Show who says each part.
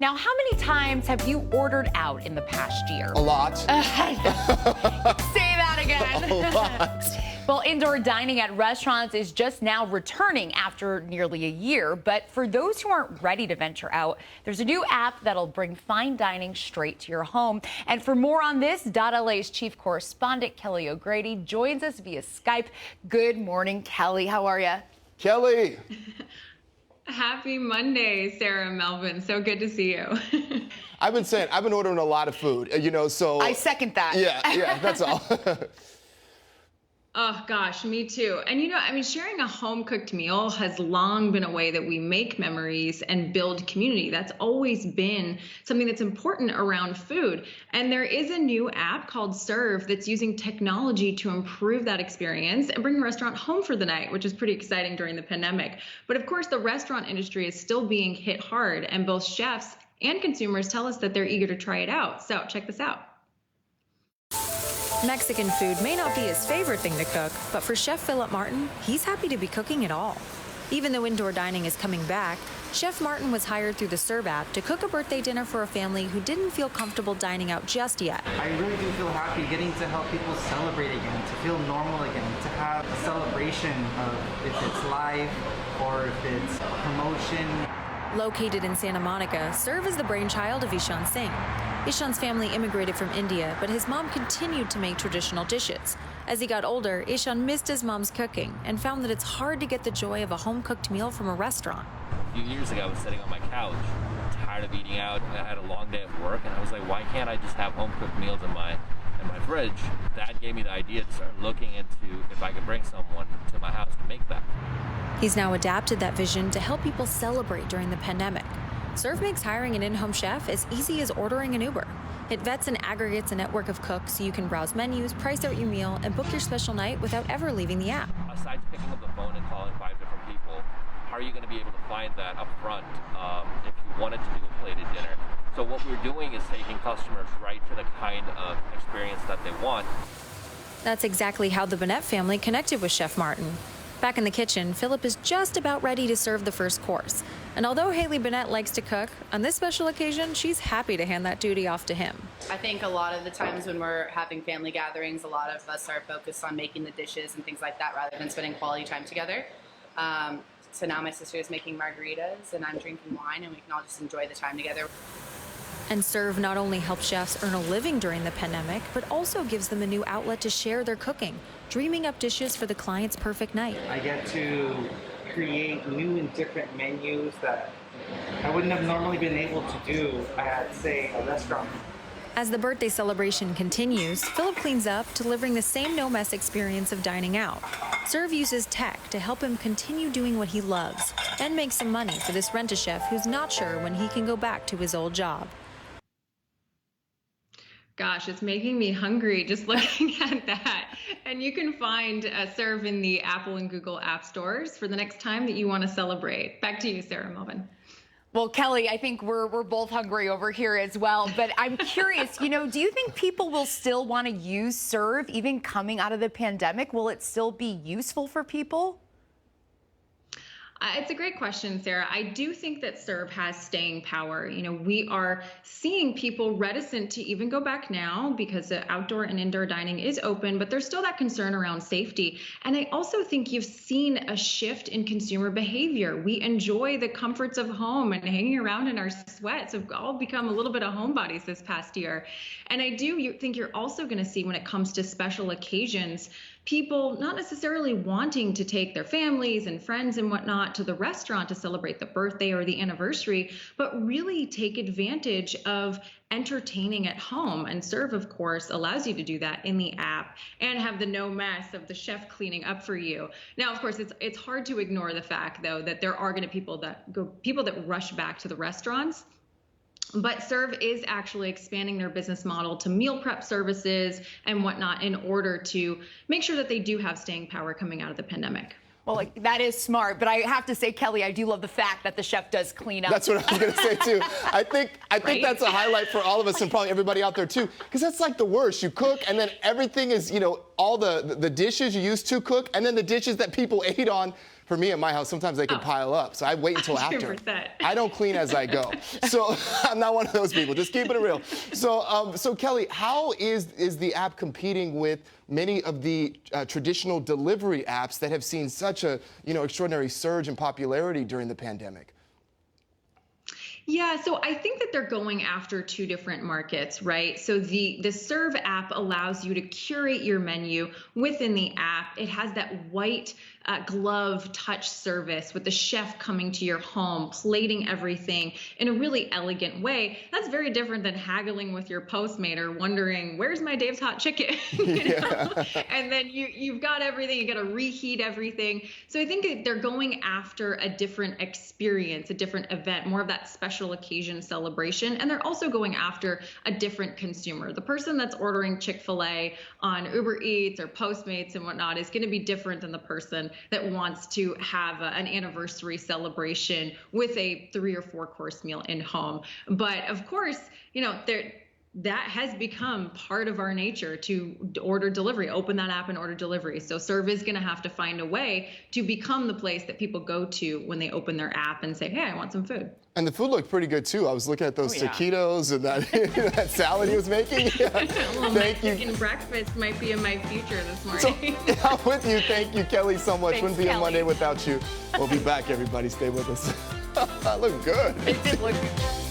Speaker 1: Now, how many times have you ordered out in the past year?
Speaker 2: A lot.
Speaker 1: Say that again.
Speaker 2: A lot.
Speaker 1: Well, indoor dining at restaurants is just now returning after nearly a year. But for those who aren't ready to venture out, there's a new app that'll bring fine dining straight to your home. And for more on this, .LA's chief correspondent Kelly O'Grady joins us via Skype. Good morning, Kelly. How are you?
Speaker 2: Kelly.
Speaker 3: Happy Monday, Sarah and Melvin. So good to see you.
Speaker 2: I've been ordering a lot of food, so.
Speaker 1: I second that.
Speaker 2: Yeah, that's all.
Speaker 3: Oh, gosh, me too. And sharing a home-cooked meal has long been a way that we make memories and build community. That's always been something that's important around food. And there is a new app called SRVE that's using technology to improve that experience and bring the restaurant home for the night, which is pretty exciting during the pandemic. But of course, the restaurant industry is still being hit hard, and both chefs and consumers tell us that they're eager to try it out. So check this out.
Speaker 4: Mexican food may not be his favorite thing to cook, but for Chef Philip Martin, he's happy to be cooking it all. Even though indoor dining is coming back, Chef Martin was hired through the SRVE app to cook a birthday dinner for a family who didn't feel comfortable dining out just yet.
Speaker 5: I really do feel happy getting to help people celebrate again, to feel normal again, to have a celebration of if it's live or if it's a promotion.
Speaker 4: Located in Santa Monica, SRVE is the brainchild of Ishan Singh. Ishan's family immigrated from India, but his mom continued to make traditional dishes. As he got older, Ishan missed his mom's cooking and found that it's hard to get the joy of a home-cooked meal from a restaurant.
Speaker 6: A few years ago, I was sitting on my couch, tired of eating out, and I had a long day at work, and I was like, why can't I just have home-cooked meals in my fridge? That gave me the idea to start looking into if I could bring someone to my house to make that.
Speaker 4: He's now adapted that vision to help people celebrate during the pandemic. SRVE makes hiring an in-home chef as easy as ordering an Uber. It vets and aggregates a network of cooks so you can browse menus, price out your meal, and book your special night without ever leaving the app.
Speaker 6: Aside from picking up the phone and calling 5 different people, how are you going to be able to find that up front if you wanted to do a plated dinner? So what we're doing is taking customers right to the kind of experience that they want.
Speaker 4: That's exactly how the Bennett family connected with Chef Martin. Back in the kitchen, Philip is just about ready to serve the first course. And although Haley Bennett likes to cook, on this special occasion, she's happy to hand that duty off to him.
Speaker 7: I think a lot of the times when we're having family gatherings, a lot of us are focused on making the dishes and things like that rather than spending quality time together. So now my sister is making margaritas and I'm drinking wine, and we can all just enjoy the time together.
Speaker 4: And SRVE not only helps chefs earn a living during the pandemic, but also gives them a new outlet to share their cooking, dreaming up dishes for the client's perfect night.
Speaker 5: I get to create new and different menus that I wouldn't have normally been able to do at, say, a restaurant.
Speaker 4: As the birthday celebration continues, Philip cleans up, delivering the same no-mess experience of dining out. SRVE uses tech to help him continue doing what he loves and make some money for this rent-a-chef who's not sure when he can go back to his old job.
Speaker 3: Gosh, it's making me hungry just looking at that. And you can find SRVE in the Apple and Google app stores for the next time that you want to celebrate. Back to you, Sarah and Melvin.
Speaker 1: Well, Kelly, I think we're both hungry over here as well. But I'm curious, do you think people will still want to use SRVE even coming out of the pandemic? Will it still be useful for people?
Speaker 3: It's a great question, Sarah. I do think that SRVE has staying power. We are seeing people reticent to even go back now because the outdoor and indoor dining is open, but there's still that concern around safety. And I also think you've seen a shift in consumer behavior. We enjoy the comforts of home, and hanging around in our sweats have all become a little bit of homebodies this past year. And I do think you're also going to see, when it comes to special occasions, people not necessarily wanting to take their families and friends and whatnot to the restaurant to celebrate the birthday or the anniversary, but really take advantage of entertaining at home. And SRVE, of course, allows you to do that in the app and have the no mess of the chef cleaning up for you. Now, of course, it's hard to ignore the fact, though, that there are going to people that rush back to the restaurants. But SRVE is actually expanding their business model to meal prep services and whatnot in order to make sure that they do have staying power coming out of the pandemic.
Speaker 1: Well, that is smart, but I have to say, Kelly, I do love the fact that the chef does clean up.
Speaker 2: That's what I was going to say, too. I think that's a highlight for all of us and probably everybody out there, too, because that's like the worst. You cook, and then everything is, all the dishes you used to cook, and then the dishes that people ate on for me at my house, sometimes they can pile up. So I wait until after.
Speaker 3: 100%.
Speaker 2: I don't clean as I go. So I'm not one of those people. Just keeping it real. So Kelly, how is the app competing with many of the traditional delivery apps that have seen such a extraordinary surge in popularity during the pandemic?
Speaker 3: Yeah, so I think that they're going after two different markets, right? So the Serve app allows you to curate your menu within the app. It has that white glove touch service with the chef coming to your home, plating everything in a really elegant way. That's very different than haggling with your Postmate or wondering, where's my Dave's Hot Chicken? You know? And then you've got everything, you got to reheat everything. So I think that they're going after a different experience, a different event, more of that special occasion celebration. And they're also going after a different consumer. The person that's ordering Chick-fil-A on Uber Eats or Postmates and whatnot is going to be different than the person that wants to have an anniversary celebration with a 3 or 4 course meal in home. But of course, that has become part of our nature to order delivery, open that app and order delivery. So Serve is going to have to find a way to become the place that people go to when they open their app and say, hey, I want some food.
Speaker 2: And the food looked pretty good too. I was looking at those taquitos and that salad he was making. Yeah. Thank you.
Speaker 3: Mexican breakfast might be in my future this morning.
Speaker 2: So, I'm with you. Thank you, Kelly, so much.
Speaker 1: Thanks,
Speaker 2: Wouldn't be a Monday without you. We'll be back, everybody. Stay with us. Look good.
Speaker 1: It did look good.